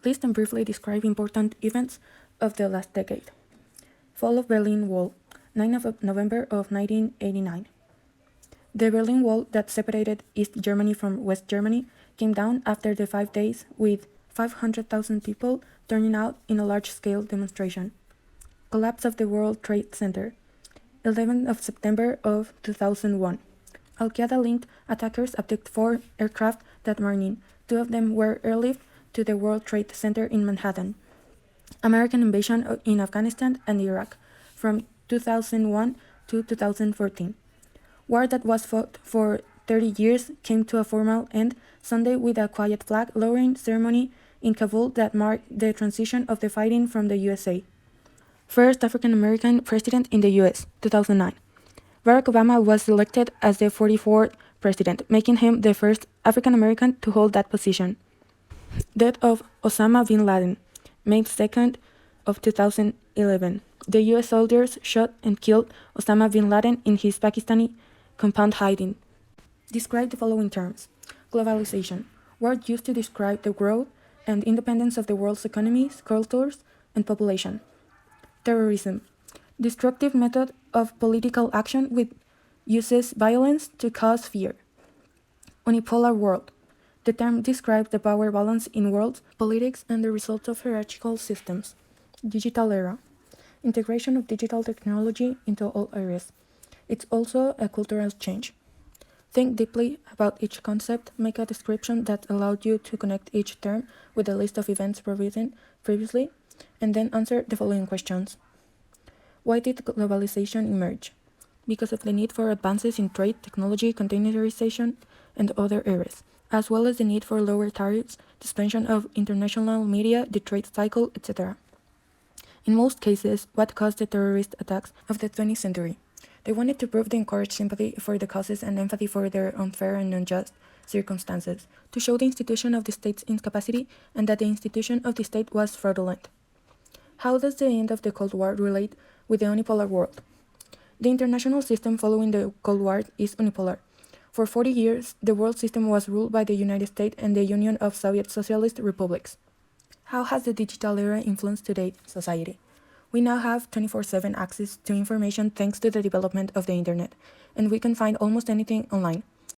List and briefly describe important events of the last decade. Fall of Berlin Wall, 9th of November of 1989. The Berlin Wall that separated East Germany from West Germany came down after the 5 days with 500,000 people turning out in a large-scale demonstration. Collapse of the World Trade Center, 11th of September of 2001. Al-Qaeda-linked attackers attacked 4 aircraft that morning. 2 of them were airlifted to the World Trade Center in Manhattan. American invasion in Afghanistan and Iraq from 2001 to 2014. War that was fought for 30 years came to a formal end Sunday with a quiet flag-lowering ceremony in Kabul that marked the transition of the fighting from the USA. First African-American president in the US, 2009. Barack Obama was elected as the 44th president, making him the first African-American to hold that position. Death of Osama bin Laden, May 2nd of 2011. The US soldiers shot and killed Osama bin Laden in his Pakistani compound hiding. Describe the following terms. Globalization, word used to describe the growth and independence of the world's economies, cultures, and population. Terrorism, destructive method of political action which uses violence to cause fear. Unipolar world, the term describes the power balance in world politics and the result of hierarchical systems. Digital era, integration of digital technology into all areas. It's also a cultural change. Think deeply about each concept, make a description that allowed you to connect each term with a list of events provided previously, and then answer the following questions. Why did globalization emerge? Because of the need for advances in trade, technology, containerization, and other areas, as well as the need for lower tariffs, the expansion of international media, the trade cycle, etc. In most cases, what caused the terrorist attacks of the 20th century? They wanted to prove they encouraged sympathy for the causes and empathy for their unfair and unjust circumstances, to show the institution of the state's incapacity and that the institution of the state was fraudulent. How does the end of the Cold War relate with the unipolar world? The international system following the Cold War is unipolar. For 40 years, the world system was ruled by the United States and the Union of Soviet Socialist Republics. How has the digital era influenced today's society? We now have 24/7 access to information thanks to the development of the internet, and we can find almost anything online.